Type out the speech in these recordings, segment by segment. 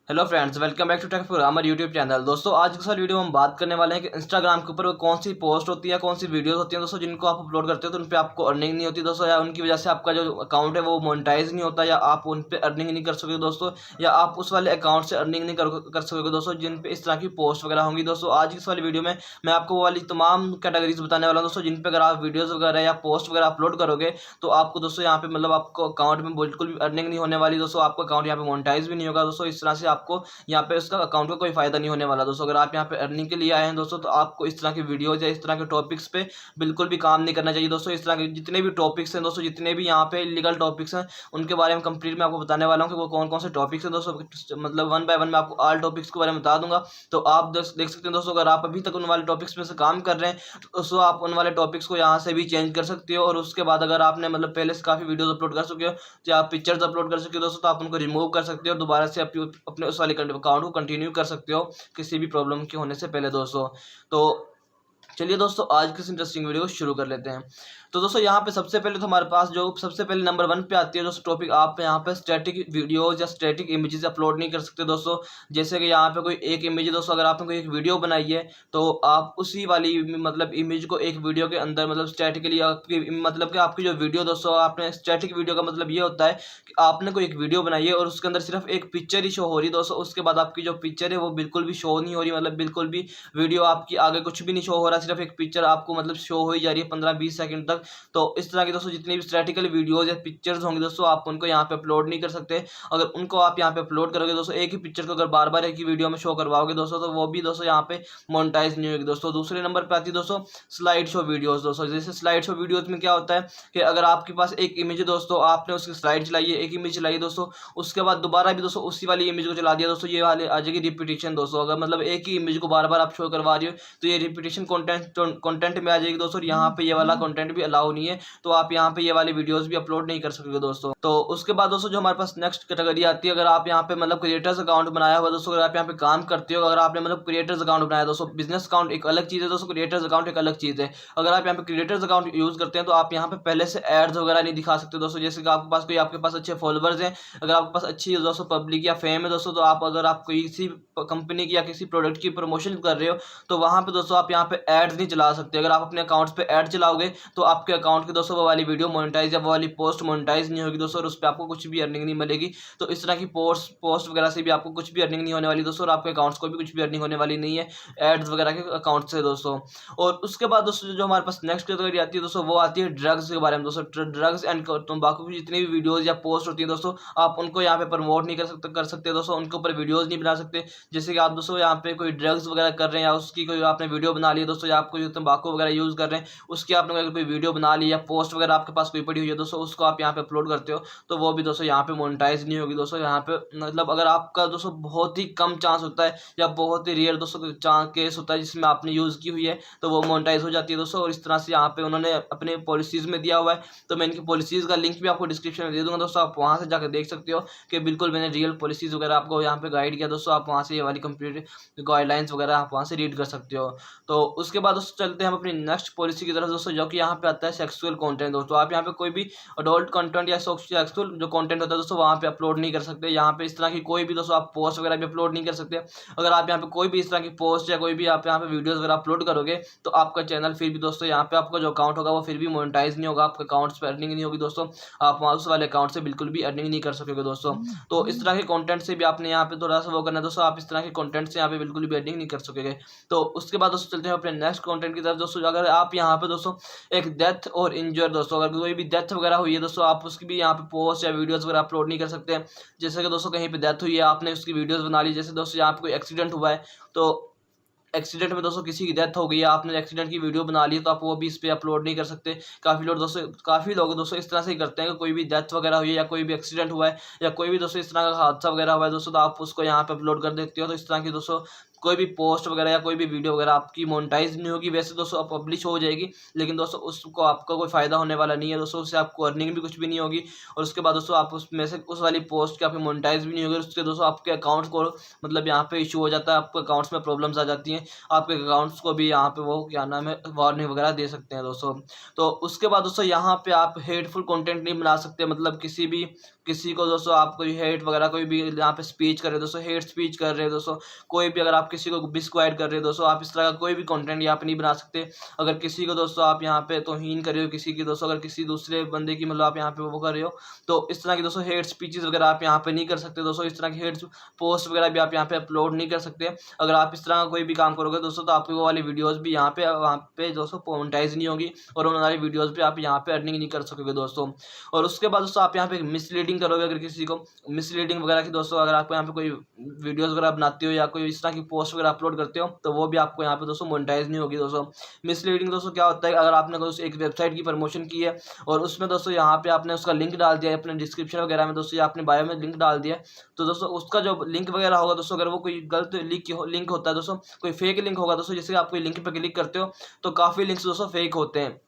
Hello friends, welcome back to tech programmer YouTube channel. दोस्तों, आज के साथ वीडियो में हम बात करने वाले हैं कि इंस्टाग्राम के ऊपर कौन सी पोस्ट होती है, कौन सी वीडियोस होती हैं दोस्तों, जिनको आप अपलोड करते हो तो उन पे आपको अर्निंग नहीं होती दोस्तों, या उनकी वजह से आपका जो अकाउंट है वो मोनेटाइज नहीं होता, या आप उन पे अर्निंग नहीं कर सकते दोस्तों, या आप उस वाले अकाउंट से अर्निंग नहीं कर सकोगे दोस्तों जिन पे इस तरह की पोस्ट वगैरह होंगी। दोस्तों, आज की इस वाली वीडियो में मैं आपको वो वाली तमाम कैटेगरीज बताने वाला हूँ दोस्तों, जिन पे अगर आप वीडियोज वगैरह या पोस्ट वगैरह अपलोड करोगे तो आपको दोस्तों यहाँ पे मतलब आपको अकाउंट में बिल्कुल भी अर्निंग नहीं होने वाली दोस्तों, आपका अकाउंट यहाँ पे मोनेटाइज भी नहीं होगा दोस्तों। इस तरह से आपको यहाँ पे उसका अकाउंट का कोई फायदा नहीं होने वाला दोस्तों। अगर आप यहाँ पे अर्निंग के लिए आए हैं दोस्तों, तो आपको इस तरह की वीडियोज या इस तरह के टॉपिक्स पे बिल्कुल भी काम नहीं करना चाहिए दोस्तों। इस तरह के जितने भी टॉपिक्स हैं दोस्तों, जितने भी यहाँ पे इलीगल टॉपिक्स हैं, उनके बारे में कंप्लीट मैं आपको बताने वाला हूँ कि वो कौन कौन से टॉपिक्स हैं दोस्तों। मतलब वन बाय वन मैं आपको ऑल टॉपिक्स के बारे में बता दूंगा, तो आप देख सकते हैं दोस्तों। अगर आप अभी तक उन वाले टॉपिक्स में से काम कर रहे हैं तो दोस्तों आप उन वाले टॉपिक्स को यहाँ से भी चेंज कर सकते हो। और उसके बाद अगर आपने मतलब पहले से काफ़ी वीडियोज अपलोड कर चुके हो या आप पिक्चर्स अपलोड कर चुके हो दोस्तों, तो आप उनको रिमूव कर सकते हो, दोबारा से अपने उस वाले अकाउंट को कंटिन्यू कर सकते हो किसी भी प्रॉब्लम के होने से पहले दोस्तों। तो चलिए दोस्तों, आज की इस इंटरेस्टिंग वीडियो को शुरू कर लेते हैं। तो दोस्तों, यहाँ पे सबसे पहले तो हमारे पास जो सबसे पहले नंबर 1 पे आती है दोस्तों टॉपिक, आप यहाँ पे स्टैटिक वीडियोज या स्टैटिक इमेजेस अपलोड नहीं कर सकते दोस्तों। जैसे कि यहाँ पे कोई एक इमेज है दोस्तों, अगर आपने कोई एक वीडियो बनाई है तो आप उसी वाली मतलब इमेज को एक वीडियो के अंदर मतलब स्टैटिकली आपकी मतलब कि आपकी जो वीडियो दोस्तों, आपने स्टैटिक वीडियो का मतलब ये होता है कि आपने कोई एक वीडियो बनाई है और उसके अंदर सिर्फ एक पिक्चर ही शो हो रही है दोस्तों। उसके बाद आपकी जो पिक्चर है वो बिल्कुल भी शो नहीं हो रही, मतलब बिल्कुल भी वीडियो आपकी आगे कुछ भी नहीं शो हो रहा, सिर्फ एक पिक्चर आपको मतलब शो हो ही जा रही है 15-20 सेकंड तक। तो इस तरह की दोस्तों जितनी भी स्टैटिकल वीडियोज या पिक्चर्स होंगी दोस्तों, आप उनको यहाँ पे अपलोड नहीं कर सकते। अगर उनको आप यहाँ पे अपलोड करोगे दोस्तों, एक ही पिक्चर को अगर बार बार एक ही वीडियो में शो करवाओगे दोस्तों, तो वो भी दोस्तों यहाँ पे मोनेटाइज नहीं होगी दोस्तों। दूसरे नंबर पे आती है दोस्तों स्लाइड शो वीडियोज दोस्तों। जैसे स्लाइड शो वीडियोज में क्या होता है कि अगर आपके पास एक इमेज है दोस्तों, आपने उसकी स्लाइड चलाई है, एक इमेज चलाई दोस्तों, उसके बाद दोबारा भी दोस्तों उसी वाली इमेज को चला दिया दोस्तों, ये वाले आ जाएगी रिपीटेशन दोस्तों। अगर मतलब एक ही इमेज को बार बार आप शो करवा रही हो तो ये रिपीटेशन कंटेंट में आ जाएगी दोस्तों। यहाँ पे ये वाला कंटेंट भी अलाउ नहीं है, तो आप यहाँ पे ये वाली वीडियोस भी अपलोड नहीं कर सकते दोस्तों। तो उसके बाद दोस्तों जो हमारे पास नेक्स्ट कैटेगरी आती है, अगर आप यहाँ पे मतलब क्रिएटर्स अकाउंट बनाया हुआ दोस्तों, अगर आप यहाँ पे काम करते हो, अगर आपने मतलब क्रिएटर्स अकाउंट बनाया दोस्तों, बिजनेस अकाउंट एक अलग चीज़ है दोस्तों, क्रिएटर्स अकाउंट एक अलग चीज़ है। अगर आप यहाँ पे क्रिएटर्स अकाउंट यूज करते हैं तो आप यहाँ पे पहले से एड्स वगैरह नहीं दिखा सकते दोस्तों। जैसे कि आपके पास अच्छे फॉलोवर्स हैं, अगर आपके पास अच्छी दोस्तों पब्लिक या फेम है दोस्तों, तो आप अगर आप किसी कंपनी की या किसी प्रोडक्ट की प्रमोशन कर रहे हो तो वहाँ पे दोस्तों आप यहाँ पे एड्स नहीं चला सकते। अगर आप अपने अकाउंट्स पे ऐड चलाओगे तो आपके अकाउंट की दोस्तों वो वाली वीडियो मोनेटाइज या वो वाली पोस्ट मोनेटाइज नहीं होगी दोस्तों, और उस पर आपको कुछ भी अर्निंग नहीं मिलेगी। तो इस तरह की पोस्ट वगैरह से भी आपको कुछ भी अर्निंग नहीं होने वाली दोस्तों, और आपके अकाउंट्स को भी कुछ भी अर्निंग होने वाली नहीं है एड्स वगैरह के अकाउंट से दोस्तों। और उसके बाद दोस्तों जो हमारे पास नेक्स्ट कैटेगरी आती है दोस्तों, वो आती है ड्रग्स के बारे में दोस्तों। ड्रग्स एंड तंबाकू की जितनी भी वीडियोज या पोस्ट होती है दोस्तों, आप उनको यहाँ पे प्रमोट नहीं कर सकते दोस्तों, उनके ऊपर वीडियोज नहीं बना सकते। जैसे कि आप दोस्तों यहाँ पे कोई ड्रग्स वगैरह कर रहे हैं या उसकी कोई आपने वीडियो बना ली है दोस्तों, या आप कोई तंबाकू वगैरह यूज कर रहे हैं उसकी आपने कोई वीडियो बना ली या पोस्ट वगैरह आपके पास कोई पड़ी हुई है दोस्तों, उसको आप यहाँ पे अपलोड करते हो तो वो भी दोस्तों यहाँ पे मोनेटाइज नहीं होगी दोस्तों। यहाँ पे मतलब अगर आपका दोस्तों बहुत ही कम चांस होता है या बहुत ही रेयर दोस्तों केस होता है जिसमें आपने यूज़ की हुई है, तो वो मोनेटाइज हो जाती है दोस्तों। और इस तरह से यहाँ पे उन्होंने अपने पॉलिसीज़ में दिया हुआ है, तो मैं इनकी पॉलिसीज़ का लिंक भी आपको डिस्क्रिप्शन में दे दूँगा दोस्तों, आप वहाँ से जाकर देख सकते हो कि बिल्कुल मैंने रियल पॉलिसीज़ वगैरह आपको यहाँ पे गाइड किया दोस्तों। आप वहाँ से ये वाली कंप्लीट गाइडलाइंस वगैरह आप वहाँ से रीड कर सकते हो। तो उसके बाद दोस्तों चलते हैं हम अपनी नेक्स्ट पॉलिसी की तरफ दोस्तों, जो कि यहाँ पे आता है सेक्सुअल कंटेंट दोस्तों। आप यहाँ पे कोई भी अडल्ट कंटेंट या सेक्सुअल जो कंटेंट होता है दोस्तों वहाँ पे अपलोड नहीं कर सकते। यहाँ पे इस तरह की कोई भी दोस्तों आप पोस्ट वगैरह भी अपलोड नहीं कर सकते। अगर आप यहाँ पे कोई भी इस तरह की पोस्ट या कोई भी आप यहाँ पे वीडियोस वगैरह अपलोड करोगे तो आपका चैनल फिर भी दोस्तों यहाँ पे आपका जो अकाउंट होगा वो फिर भी मोनेटाइज नहीं होगा, आपके अकाउंट्स पर अर्निंग नहीं होगी दोस्तों, आप वहाँ उस वाले अकाउंट से बिल्कुल भी अर्निंग नहीं कर सकोगे दोस्तों। तो इस तरह के कंटेंट से भी आपने यहाँ पे थोड़ा सा वो करना है दोस्तों, आप इस तरह के कंटेंट से यहाँ पे बिल्कुल भी अर्निंग नहीं कर सकोगे। तो उसके बाद दोस्तों चलते हैं अपने नेक्स्ट कंटेंट की तरफ दोस्तों। अगर आप यहाँ पे दोस्तों एक डेथ और इंजर दोस्तों, अगर कोई भी डेथ वगैरह हुई है दोस्तों, आप उसकी भी यहाँ पे पोस्ट या वीडियोस वगैरह अपलोड नहीं कर सकते। जैसे कि दोस्तों कहीं पे डेथ हुई है, आपने उसकी वीडियोस बना ली, जैसे दोस्तों यहाँ पे कोई एक्सीडेंट हुआ है तो एक्सीडेंट में दोस्तों किसी की डेथ हो गई है, आपने एक्सीडेंट की वीडियो बना ली, तो आप वो भी इस पे अपलोड नहीं कर सकते। काफ़ी लोग दोस्तों इस तरह से ही करते हैं कि कोई भी डेथ वगैरह हुई है या कोई भी एक्सीडेंट हुआ है या कोई भी दोस्तों इस तरह का हादसा वगैरह हुआ है दोस्तों, तो आप उसको यहाँ पे अपलोड कर देते हो। तो इस तरह की दोस्तों कोई भी पोस्ट वगैरह या कोई भी वीडियो वगैरह आपकी मोनेटाइज नहीं होगी। वैसे दोस्तों अब पब्लिश हो जाएगी, लेकिन दोस्तों उसको आपका कोई फ़ायदा होने वाला नहीं है दोस्तों, उससे आपको अर्निंग भी कुछ भी नहीं होगी। और उसके बाद दोस्तों आप उसमें से उस वाली पोस्ट की आपकी मोनेटाइज भी नहीं होगी, उसके दोस्तों आपके अकाउंट को मतलब यहाँ पे इशू हो जाता है, आपके अकाउंट्स में प्रॉब्लम्स आ जाती हैं, आपके अकाउंट्स को भी यहाँ पे वो क्या नाम है वार्निंग वगैरह दे सकते हैं दोस्तों। तो उसके बाद दोस्तों यहाँ पे आप हेटफुल कंटेंट नहीं बना सकते, मतलब किसी भी किसी को दोस्तों आप कोई हेट वगैरह कोई भी यहाँ पे स्पीच कर रहे हो दोस्तों, हेट स्पीच कर रहे हो दोस्तों, कोई भी अगर आप किसी को डिसक्वाइट कर रहे हो दोस्तों, आप इस तरह का कोई भी कंटेंट यहाँ पे नहीं बना सकते। अगर किसी को दोस्तों आप यहाँ पे तौहीन कर रहे हो किसी की दोस्तों, अगर किसी दूसरे बंदे की मतलब आप यहाँ पे वो कर रहे हो, तो इस तरह की दोस्तों हेट स्पीचेस वगैरह आप यहाँ पे नहीं कर सकते दोस्तों। इस तरह की हेट पोस्ट वगैरह भी आप यहाँ पे अपलोड नहीं कर सकते। अगर आप इस तरह का कोई भी काम करोगे दोस्तों, तो आपकी वो वाली वीडियोज़ भी यहाँ पे वहाँ पे दोस्तों मोनेटाइज नहीं होगी, और उन वाली वीडियोज़ पे आप यहाँ पे अर्निंग नहीं कर सकोगे दोस्तों। और उसके बाद दोस्तों आप यहाँ पे मिसलीडिंग करोगे, अगर किसी को मिसलीडिंग वगैरह की दोस्तों, अगर आपको यहाँ पे कोई वीडियोस वगैरह बनाते हो या कोई इस तरह की पोस्ट वगैरह अपलोड करते हो, तो वो भी आपको यहाँ पे दोस्तों मोनेटाइज नहीं होगी दोस्तों। मिसलीडिंग दोस्तों क्या होता है, अगर आपने दोस्तों एक वेबसाइट की प्रमोशन की है और उसमें दोस्तों यहाँ पे आपने उसका लिंक डाल दिया है अपने डिस्क्रिप्शन वगैरह में दोस्तों, या आपने बायो में लिंक डाल दिया है, तो दोस्तों उसका जो लिंक वगैरह होगा दोस्तों, अगर वो कोई गलत लिंक होता है दोस्तों, कोई फेक लिंक होगा दोस्तों, जैसे आप कोई लिंक पर क्लिक करते हो तो काफ़ी लिंक्स दोस्तों फेक होते हैं।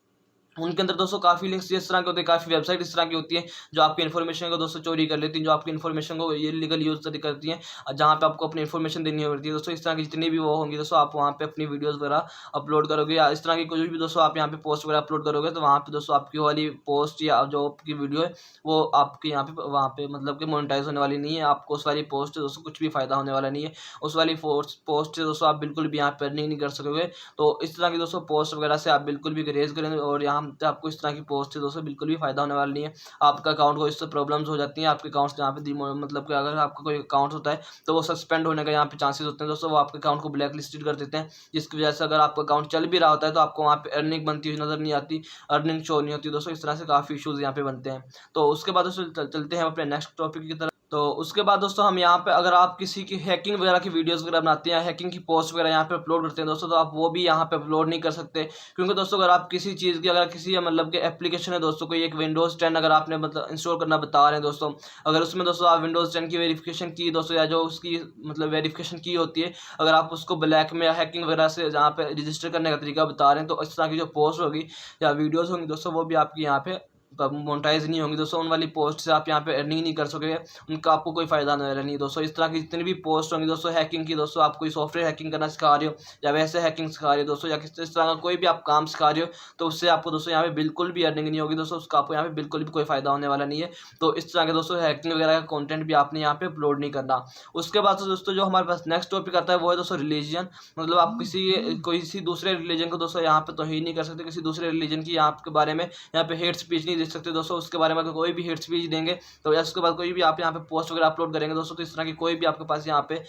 उनके अंदर दोस्तों काफ़ी लिंक्स इस तरह के होते हैं, काफ़ी वेबसाइट इस तरह की होती है जो आपकी इन्फॉर्मेशन को दोस्तों चोरी कर लेती हैं, जो आपकी इन्फॉर्मेशन को ये लीगल यूज़ करती हैं, जहाँ पे आपको अपनी इन्फॉर्मेशन देनी होती है दोस्तों। इस तरह की जितनी भी वो होंगी दोस्तों, आप वहाँ पे अपनी वीडियोस वगैरह अपलोड करोगे, या इस तरह की कोई भी दोस्तों आप यहाँ पे पोस्ट वगैरह अपलोड करोगे, तो वहाँ पे दोस्तों आपकी वाली पोस्ट या जो आपकी वीडियो है वो आपके यहाँ पे वहाँ पे मतलब कि मोनेटाइज होने वाली नहीं है। आपको उस वाली पोस्ट से दोस्तों कुछ भी फायदा होने वाला नहीं है। उस वाली पोस्ट से दोस्तों आप बिल्कुल भी यहाँ पे अर्निंग नहीं कर सकोगे। तो इस तरह की दोस्तों पोस्ट वगैरह से आप बिल्कुल भी ग्रेज करेंगे, और यहाँ पे आपको इस तरह की पोस्ट से दोस्तों बिल्कुल भी फायदा होने वाला नहीं है। आपका अकाउंट को इससे प्रॉब्लम्स हो जाती हैं, आपके अकाउंट से यहाँ पे मतलब कि अगर आपका कोई अकाउंट होता है तो वो सस्पेंड होने का यहाँ पे चांसेस होते हैं दोस्तों। वो आपके अकाउंट को ब्लैक लिस्टेड कर देते हैं, जिसकी वजह से अगर आपका अकाउंट चल भी रहा होता है तो आपको वहाँ पे अर्निंग बनती हुई नजर नहीं आती, अर्निंग शो नहीं होती दोस्तों। इस तरह से काफ़ी इशूज़ यहाँ पे बनते हैं। तो उसके बाद दोस्तों चलते हैं अपने नेक्स्ट टॉपिक की तरफ। तो उसके बाद दोस्तों हम यहाँ पे अगर आप किसी की हैकिंग वगैरह की वीडियोस वगैरह बनाते हैं, हैकिंग की पोस्ट वगैरह यहाँ पे अपलोड करते हैं दोस्तों, तो आप वो भी यहाँ पे अपलोड नहीं कर सकते। क्योंकि दोस्तों अगर आप किसी चीज़ की, अगर किसी मतलब के एप्लीकेशन है दोस्तों, कोई एक विंडोज़ 10 अगर आपने मतलब इंस्टॉल करना बता रहे हैं दोस्तों, अगर उसमें दोस्तों आप विंडोज़ 10 की वेरिफिकेशन की दोस्तों, या जो उसकी मतलब वेरिफिकेशन की होती है, अगर आप उसको ब्लैक में हैकिंग वगैरह से जहाँ पे रजिस्टर करने का तरीका बता रहे हैं, तो इस तरह की जो पोस्ट होगी या वीडियोज़ होंगी दोस्तों, वो भी आपकी यहाँ पे मोनेटाइज नहीं होंगी दोस्तों। उन वाली पोस्ट से आप यहाँ पे अर्निंग नहीं कर सकोगे, उनका आपको कोई फायदा नहीं है दोस्तों। इस तरह की जितनी भी पोस्ट होंगी दोस्तों हैकिंग की दोस्तों, आप कोई सॉफ्टवेयर हैकिंग करना सिखा रहे हो या वैसे हैकिंग सिखा रहे हो दोस्तों, या किस तरह का कोई भी आप काम सिखा रहे हो, तो उससे आपको दोस्तों यहाँ पे बिल्कुल भी अर्निंग नहीं होगी दोस्तों, उसका आपको यहाँ पे बिल्कुल भी कोई फायदा होने वाला नहीं है। तो इस तरह के दोस्तों हैकिंग वगैरह का कॉन्टेंट भी आपने यहाँ पे अपलोड नहीं करना। उसके बाद दोस्तों जो हमारे पास नेक्स्ट टॉपिक आता है वो है दोस्तों रिलीजन। मतलब आप किसी दूसरे रिलीजन को दोस्तों यहाँ पे तौहीन नहीं कर सकते, किसी दूसरे रिलीजन की आपके बारे में यहाँ पे हेट स्पीच नहीं दे सकते दोस्तों। उसके बारे में अगर कोई भी हेट स्पीच देंगे तो या उसके बाद कोई भी आप यहाँ पे पोस्ट वगैरह अपलोड करेंगे दोस्तों, तो इस तरह की कोई भी आपके पास यहाँ पे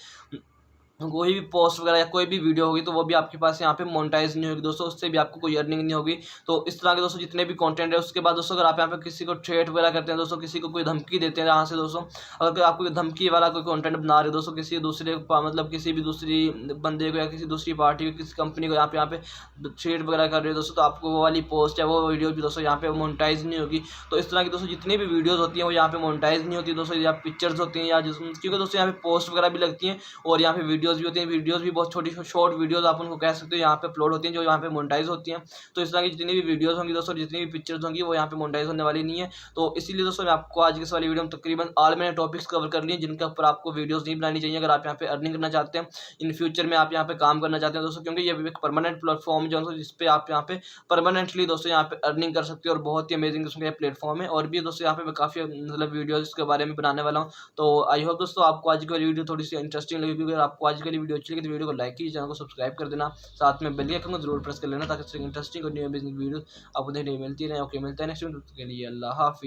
कोई भी पोस्ट वगैरह या कोई भी वीडियो होगी तो वो भी आपके पास यहाँ पे मोनेटाइज नहीं होगी दोस्तों, उससे भी आपको कोई अर्निंग नहीं होगी। तो इस तरह के दोस्तों जितने भी कंटेंट है, उसके बाद दोस्तों अगर आप यहाँ पे किसी को थ्रेट वगैरह करते हैं दोस्तों, किसी को कोई धमकी देते हैं यहाँ से दोस्तों, अगर आपको कोई धमकी वाला कोई कंटेंट बना रहे हो दोस्तों, किसी दूसरे मतलब किसी भी दूसरी बंदे को या किसी दूसरी पार्टी को, किसी कंपनी को यहाँ पे थ्रेट वगैरह कर रहे हो दोस्तों, तो आपको वो वाली पोस्ट है वो वीडियो भी दोस्तों यहाँ पे मोनेटाइज नहीं होगी। तो इस तरह की दोस्तों जितनी भी वीडियोज़ होती हैं वो यहाँ पे मोनेटाइज नहीं होती दोस्तों, या पिक्चर्स होती हैं या क्योंकि दोस्तों यहाँ पे पोस्ट वगैरह भी लगती हैं और यहाँ पे वीडियोज़ भी होती हैं। वीडियोज़ भी बहुत छोटी शॉर्ट वीडियोस आप उनको कह सकते हो यहाँ पे अपलोड होती हैं, जो यहाँ पे मोनेटाइज होती हैं। तो इस तरह की जितनी भी वीडियोस होंगी दोस्तों, जितनी भी पिक्चर्स होंगी वो यहाँ पे मोनेटाइज होने वाली नहीं है। तो इसीलिए दोस्तों मैं आपको आज की इस वाली वीडियो में तकरीबन ऑल मैंने टॉपिक्स कवर कर लिए जिनके ऊपर आपको वीडियोस नहीं बनानी चाहिए अगर आप यहाँ पे अर्निंग करना चाहते हैं, इन फ्यूचर में आप यहाँ पे काम करना चाहते हैं दोस्तों, क्योंकि ये एक परमानेंट प्लेटफॉर्म जो है जिस पे आप यहाँ पे परमानेंटली दोस्तों यहाँ पे अर्निंग कर सकते हो, और बहुत ही अमेजिंग किस्म का प्लेटफॉर्म है। और भी दोस्तों यहाँ पे मैं काफ़ी मतलब वीडियोज़ के बारे में बनाने वाला हूँ। तो आई होप दोस्तों आपको आज की वाली वीडियो थोड़ी सी इंटरेस्टिंग लगी, क्योंकि अगर आपको आज की वाली वीडियो अच्छी लगी तो वीडियो को लाइक कीजिए, चैनल को सब्सक्राइब कर देना, साथ में बेल आइकन को जरूर प्रेस कर लेना ताकि इंटरेस्टिंग और न्यू बिजनेस वीडियो आपको देखने को मिलती रहे। ओके, मिलते हैं नेक्स्ट वीडियो के लिए। अल्लाह हाफिज़।